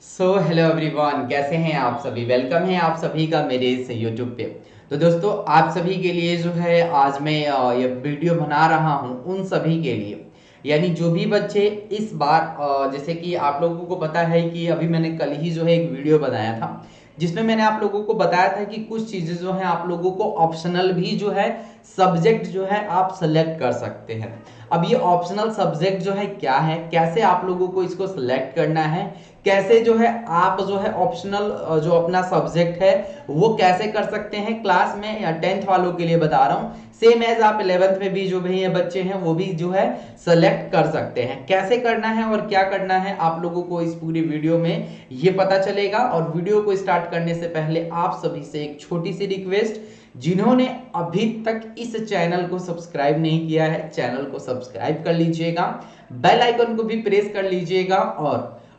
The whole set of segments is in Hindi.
हेलो एवरीवन, कैसे हैं आप सभी। वेलकम है आप सभी का मेरे इस यूट्यूब पे। तो दोस्तों, आप सभी के लिए जो है आज मैं ये वीडियो बना रहा हूं उन सभी के लिए, यानी जो भी बच्चे इस बार जैसे कि आप लोगों को पता है कि अभी मैंने कल ही जो है एक वीडियो बनाया था जिसमें मैंने आप लोगों को बताया था कि कुछ चीजें जो है आप लोगों को ऑप्शनल भी जो है सब्जेक्ट जो है आप सेलेक्ट कर सकते हैं। अब ये ऑप्शनल सब्जेक्ट जो है क्या है, कैसे आप लोगों को इसको सिलेक्ट करना है, कैसे जो है आप जो है ऑप्शनल जो अपना सब्जेक्ट है वो कैसे कर सकते हैं क्लास में, या 10th वालों के लिए बता रहा हूँ। सेम एज आप 11th में भी जो भी बच्चे हैं वो भी जो है सेलेक्ट कर सकते हैं। कैसे करना है और क्या करना है आप लोगों को इस पूरी वीडियो में ये पता चलेगा। और वीडियो को स्टार्ट करने से पहले आप सभी से एक छोटी सी रिक्वेस्ट, जिन्होंने अभी तक इस चैनल को सब्सक्राइब नहीं किया है चैनल को सब्सक्राइब कर लीजिएगा, बेल आइकन को भी प्रेस कर लीजिएगा।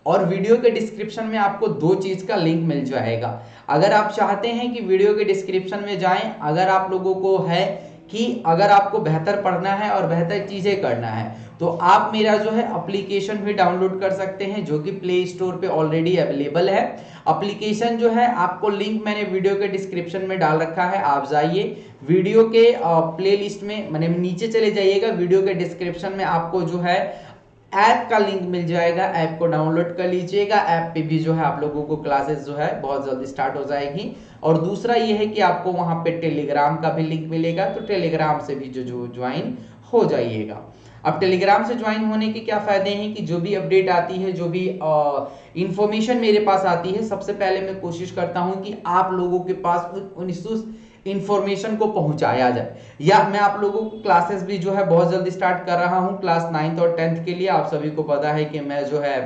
और वीडियो के डिस्क्रिप्शन में आपको दो चीज का लिंक मिल जाएगा। अगर आप चाहते हैं कि वीडियो के डिस्क्रिप्शन में जाएं, अगर आप लोगों को है कि अगर आपको बेहतर पढ़ना है और बेहतर चीजें करना है तो आप मेरा जो है एप्लीकेशन भी डाउनलोड कर सकते हैं, जो कि प्ले स्टोर पे ऑलरेडी अवेलेबल है। एप्लीकेशन जो है आपको लिंक मैंने वीडियो के डिस्क्रिप्शन में डाल रखा है, आप जाइए वीडियो के प्ले लिस्ट में, मैंने नीचे चले जाइएगा, वीडियो के डिस्क्रिप्शन में आपको जो है ऐप का लिंक मिल जाएगा, ऐप को डाउनलोड कर लीजिएगा। ऐप पे भी जो है आप लोगों को क्लासेस जो है बहुत जल्दी स्टार्ट हो जाएगी। और दूसरा ये है कि आपको वहां पे टेलीग्राम का भी लिंक मिलेगा, तो टेलीग्राम से भी जो ज्वाइन हो जाइएगा। अब टेलीग्राम से ज्वाइन होने के क्या फायदे हैं कि जो भी अपडेट आती है, जो भी इंफॉर्मेशन मेरे पास आती है, सबसे पहले मैं कोशिश करता हूं कि आप लोगों के पास उस इंफॉर्मेशन को पहुंचाया जाए। या मैं आप लोगों को क्लासेस भी जो है बहुत जल्दी स्टार्ट कर रहा हूं क्लास 9th और 10th के लिए। आप सभी को पता है कि मैं जो है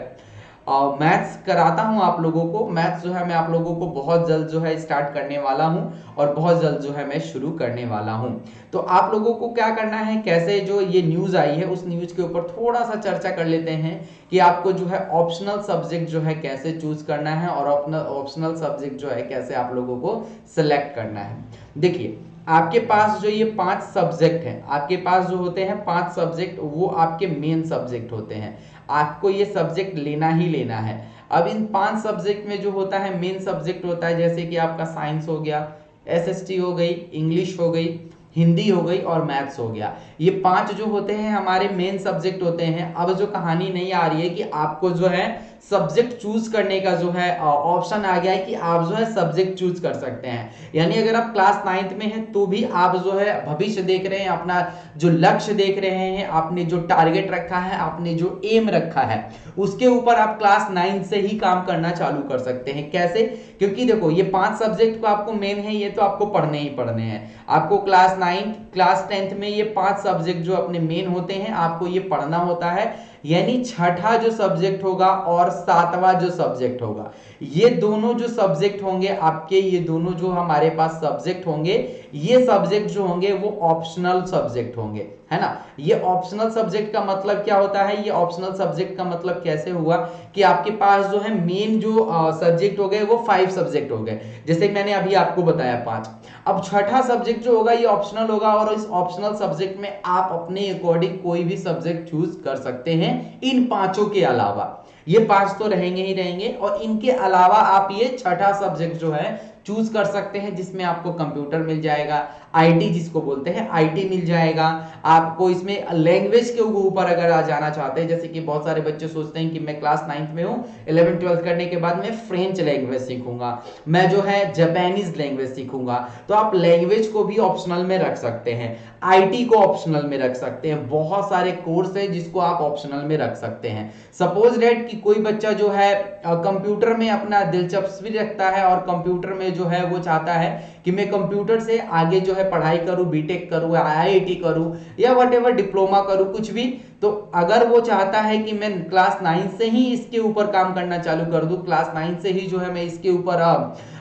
मैथ्स कराता हूं आप लोगों को। मैथ्स जो है मैं आप लोगों को बहुत जल्द जो है स्टार्ट करने वाला हूं और बहुत जल्द जो है मैं शुरू करने वाला हूं। तो आप लोगों को क्या करना है, कैसे जो ये न्यूज आई है उस न्यूज के ऊपर थोड़ा सा चर्चा कर लेते हैं कि आपको जो है ऑप्शनल सब्जेक्ट जो है कैसे चूज करना है और अपना ऑप्शनल सब्जेक्ट जो है कैसे आप लोगों को सिलेक्ट करना है। देखिए, आपके पास जो ये 5 सब्जेक्ट हैं, आपके पास जो होते हैं 5 सब्जेक्ट, वो आपके मेन सब्जेक्ट होते हैं। आपको ये सब्जेक्ट लेना ही लेना है। अब इन 5 सब्जेक्ट में जो होता है मेन सब्जेक्ट होता है, जैसे कि आपका साइंस हो गया, एसएसटी हो गई, इंग्लिश हो गई, हिंदी हो गई और मैथ्स हो गया। ये 5 जो होते हैं हमारे मेन सब्जेक्ट होते हैं। अब जो कहानी नहीं आ रही है कि आपको जो है सब्जेक्ट चूज करने का जो है ऑप्शन आ गया है कि आप जो है सब्जेक्ट चूज कर सकते हैं। यानी अगर आप क्लास 9th में हैं तो भी आप जो है भविष्य देख रहे हैं, अपना जो लक्ष्य देख रहे हैं, आपने जो टारगेट रखा है, आपने जो एम रखा है, उसके ऊपर आप क्लास 9 से ही काम करना चालू कर सकते हैं। कैसे? क्योंकि देखो, ये 5 सब्जेक्ट को आपको मेन है, ये तो आपको पढ़ने ही पढ़ने हैं। आपको क्लास 9 क्लास 10th में ये 5 सब्जेक्ट जो अपने मेन होते हैं आपको ये पढ़ना होता है। यानी छठा जो सब्जेक्ट होगा और 7वां जो सब्जेक्ट होगा, ये दोनों जो सब्जेक्ट होंगे आपके, ये दोनों जो हमारे पास सब्जेक्ट होंगे, ये सब्जेक्ट जो होंगे वो ऑप्शनल सब्जेक्ट होंगे, है ना। ये ऑप्शनल सब्जेक्ट का मतलब क्या होता है, ये ऑप्शनल सब्जेक्ट का मतलब कैसे हुआ कि आपके पास जो है मेन जो सब्जेक्ट हो गए वो 5 सब्जेक्ट हो गए, जैसे मैंने अभी आपको बताया 5। अब छठा सब्जेक्ट जो होगा ये ऑप्शनल होगा और इस ऑप्शनल सब्जेक्ट में आप अपने अकॉर्डिंग कोई भी सब्जेक्ट चूज कर सकते हैं इन पांचों के अलावा। ये 5 तो रहेंगे ही रहेंगे और इनके अलावा आप ये छठा सब्जेक्ट जो है चूज कर सकते हैं, जिसमें आपको कंप्यूटर मिल जाएगा, आईटी जिसको बोलते हैं आईटी मिल जाएगा। आपको इसमें लैंग्वेज के ऊपर अगर आ जाना चाहते हैं, जैसे कि बहुत सारे बच्चे सोचते हैं कि मैं क्लास 9th में हूँ, 11th 12th करने के बाद मैं फ्रेंच लैंग्वेज सीखूंगा, मैं जो है जापानीज लैंग्वेज सीखूंगा, तो आप लैंग्वेज को भी ऑप्शनल में रख सकते हैं, आईटी को ऑप्शनल में रख सकते हैं। बहुत सारे कोर्स है जिसको आप ऑप्शनल में रख सकते हैं। सपोज डेट कि कोई बच्चा जो है कंप्यूटर में अपना दिलचस्पी रखता है और कंप्यूटर में जो है वो चाहता है कि मैं कंप्यूटर से आगे जो है पढ़ाई करूं, बीटेक करूं, आईआईटी करूं या व्हाटएवर डिप्लोमा करूं, कुछ भी, तो अगर वो चाहता है कि मैं क्लास 9 से ही इसके ऊपर काम करना चालू कर दूं, क्लास 9 से ही जो है मैं इसके ऊपर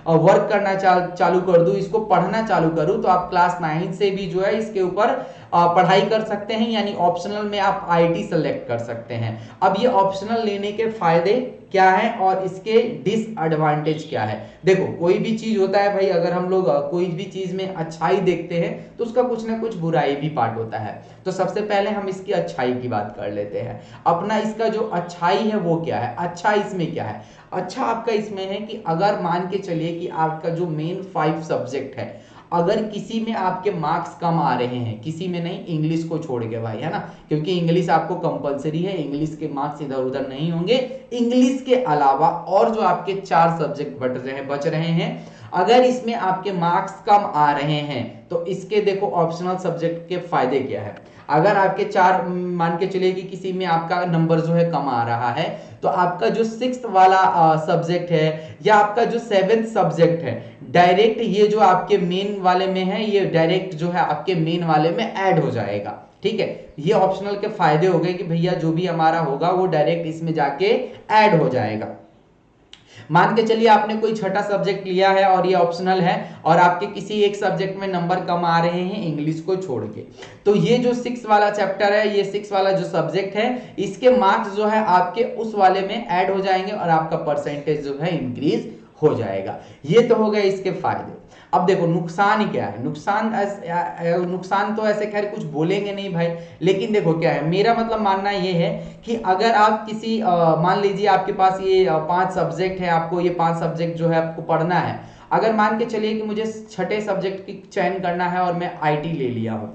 वर्क करना चालू कर दूं, इसको पढ़ना चालू करूं, तो आप क्लास 9 से भी जो है इसके ऊपर पढ़ाई कर सकते हैं। यानी ऑप्शनल में आप आईटी सेलेक्ट कर सकते हैं। अब ये ऑप्शनल लेने के फायदे क्या है और इसके डिसएडवांटेज क्या है। देखो, कोई भी चीज होता है भाई, अगर हम लोग कोई भी चीज में अच्छाई देखते हैं तो उसका कुछ ना कुछ बुराई भी पार्ट होता है। तो सबसे पहले हम इसकी अच्छाई की बात कर लेते हैं। अपना इसका जो अच्छाई है वो क्या है, अच्छा इसमें क्या है? अच्छा आपका इसमें है कि अगर मान के चलिए कि आपका जो मेन 5 सब्जेक्ट है, अगर किसी में आपके मार्क्स कम आ रहे हैं, किसी में नहीं, इंग्लिश को छोड़ के भाई, है ना, क्योंकि इंग्लिश आपको कंपलसरी है, इंग्लिश के मार्क्स इधर उधर नहीं होंगे। इंग्लिश के अलावा और जो आपके 4 सब्जेक्ट बच रहे हैं, अगर इसमें आपके मार्क्स कम आ रहे हैं तो इसके देखो ऑप्शनल सब्जेक्ट के फायदे क्या है। अगर आपके 4 मान के चलिए कि किसी में आपका नंबर जो है कम आ रहा है, तो आपका जो 6th वाला सब्जेक्ट है या आपका जो 7th सब्जेक्ट है, डायरेक्ट ये जो आपके मेन वाले में है, ये डायरेक्ट जो है आपके मेन वाले में ऐड हो जाएगा। ठीक है, ये ऑप्शनल के फायदे हो गए कि भैया जो भी हमारा होगा वो डायरेक्ट इसमें जाके ऐड हो जाएगा। मान के चलिए आपने कोई छठा सब्जेक्ट लिया है और ये ऑप्शनल है, और आपके किसी एक सब्जेक्ट में नंबर कम आ रहे हैं इंग्लिश को छोड़ के, तो ये जो 6 वाला चैप्टर है, ये 6 वाला जो सब्जेक्ट है, इसके मार्क्स जो है आपके उस वाले में ऐड हो जाएंगे और आपका परसेंटेज जो है इंक्रीज हो जाएगा। ये तो हो गए इसके फायदे। अब देखो नुकसान क्या है। नुकसान तो ऐसे खैर कुछ बोलेंगे नहीं भाई, लेकिन देखो क्या है, मेरा मतलब मानना ये है कि अगर आप किसी मान लीजिए आपके पास ये 5 सब्जेक्ट है, आपको ये 5 सब्जेक्ट जो है आपको पढ़ना है, अगर मान के चलिए कि मुझे छठे सब्जेक्ट की चयन करना है और मैं आईटी ले लिया हूं,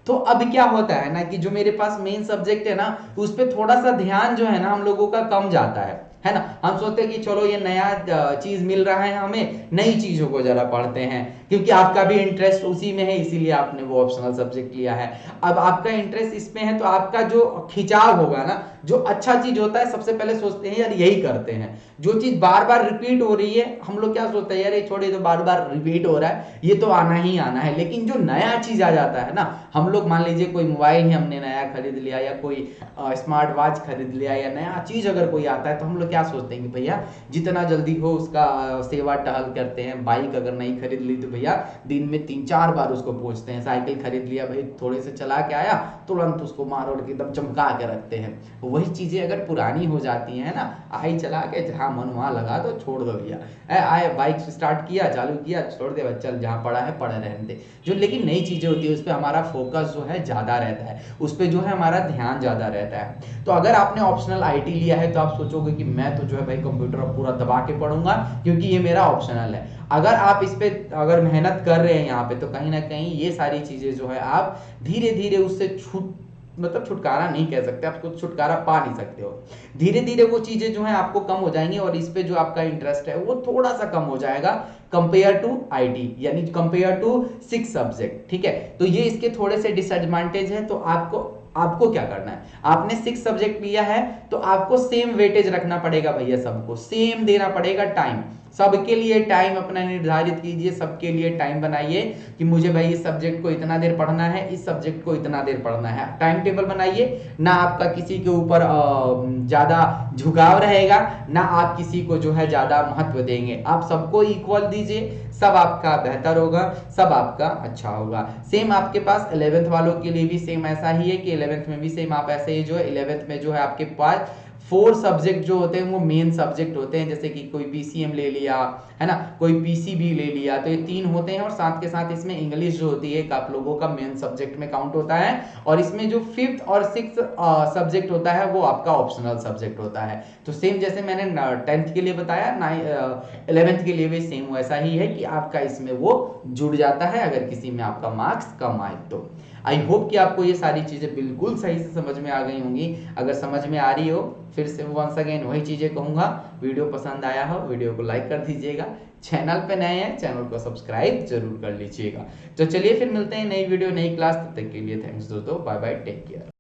तो अब क्या होता है ना कि जो मेरे पास मेन सब्जेक्ट है ना, उस पर थोड़ा सा ध्यान जो है ना हम लोगों का कम जाता है ना। हम सोचते हैं कि चलो ये नया चीज मिल रहा है, हमें नई चीजों को जरा पढ़ते हैं, क्योंकि आपका भी इंटरेस्ट उसी में है, इसीलिए आपने वो ऑप्शनल सब्जेक्ट लिया है। अब आपका इंटरेस्ट इसमें है तो आपका जो खिंचाव होगा ना, जो अच्छा चीज होता है सबसे पहले सोचते हैं यार यही करते हैं। जो चीज बार बार रिपीट हो रही है, हम लोग क्या सोचते हैं यार ये छोड़े, तो बार बार रिपीट हो रहा है, ये तो आना ही आना है। लेकिन जो नया चीज आ जाता है ना, हम लोग मान लीजिए कोई मोबाइल ही हमने नया खरीद लिया, या कोई स्मार्ट वॉच खरीद लिया, या नया चीज अगर कोई आता है, तो हम लोग क्या सोचते हैं कि भैया जितना जल्दी हो उसका सेवा टहल करते हैं। बाइक अगर नहीं खरीद ली तो भैया दिन में 3-4 बार उसको पोंछते हैं। साइकिल खरीद लिया भाई, थोड़े से चला के आया, तुरंत उसको मारो के एकदम चमका के रखते हैं। वही चीजें अगर पुरानी हो जाती है ना, आई चला के जहां मन वहां लगा दो, छोड़ दो भैया। आए बाइक स्टार्ट किया, चालू किया, छोड़ दे, चल जहां पड़ा है पड़े रहने दे। जो लेकिन नई चीजें होती है उस पर हमारा फोकस जो है ज्यादा रहता है, उस पर जो है हमारा ध्यान ज्यादा रहता है। तो अगर आपने ऑप्शनल आईटी लिया है तो आप सोचोगे कि मैं तो जो है भाई कंप्यूटर पूरा दबा के पढ़ूंगा क्योंकि ये मेरा ऑप्शनल है। अगर आप इस पे अगर मेहनत कर रहे हैं यहाँ पे, तो कहीं ना कहीं ये सारी चीजें जो है आप धीरे धीरे उससे छुटकारा नहीं कह सकते, आप कुछ छुटकारा पा नहीं सकते हो। धीरे धीरे वो चीजें जो है आपको कम हो जाएंगी और इस पे जो आपका इंटरेस्ट है वो थोड़ा सा कम हो जाएगा कंपेयर टू आईटी, यानी कंपेयर टू 6 सब्जेक्ट। ठीक है, तो ये इसके थोड़े से डिसएडवांटेज है। तो आपको क्या करना है, आपने 6 सब्जेक्ट लिया है तो आपको सेम वेटेज रखना पड़ेगा भैया, सबको सेम देना पड़ेगा टाइम। सबके लिए टाइम अपना निर्धारित कीजिए, सबके लिए टाइम बनाइए कि मुझे भाई इस सब्जेक्ट को इतना देर पढ़ना है, इस सब्जेक्ट को इतना देर पढ़ना है। टाइम टेबल बनाइए, ना आपका किसी के ऊपर ज्यादा झुकाव रहेगा, ना आप किसी को जो है ज्यादा महत्व देंगे। आप सबको इक्वल दीजिए, सब आपका बेहतर होगा, सब आपका अच्छा होगा। सेम आपके पास 11th वालों के लिए भी सेम ऐसा ही है कि 11th में भी सेम आप ऐसे ही जो है 11th में जो है आपके पास 4 सब्जेक्ट जो होते हैं वो मेन सब्जेक्ट होते हैं। जैसे कि कोई पीसीएम ले लिया है ना, कोई पीसीबी ले लिया, तो ये 3 होते हैं। और साथ के साथ इसमें इंग्लिश जो होती है एक आप लोगों का मेन सब्जेक्ट में काउंट होता है, और इसमें जो 5th और 6th सब्जेक्ट होता है वो आपका ऑप्शनल सब्जेक्ट होता है। तो सेम जैसे मैंने 10th के लिए बताया, 11th के लिए भी सेम वैसा ही है कि आपका इसमें वो जुड़ जाता है अगर किसी में आपका मार्क्स कम आए तो। आई होप कि आपको ये सारी चीजें बिल्कुल सही से समझ में आ गई होंगी। अगर समझ में आ रही हो, फिर से वंस अगेन वही चीजें कहूंगा, वीडियो पसंद आया हो वीडियो को लाइक कर दीजिएगा, चैनल पे नए हैं चैनल को सब्सक्राइब जरूर कर लीजिएगा। तो चलिए फिर मिलते हैं नई वीडियो नई क्लास, तब तक के लिए थैंक्स दोस्तों, बाय बाय, टेक केयर।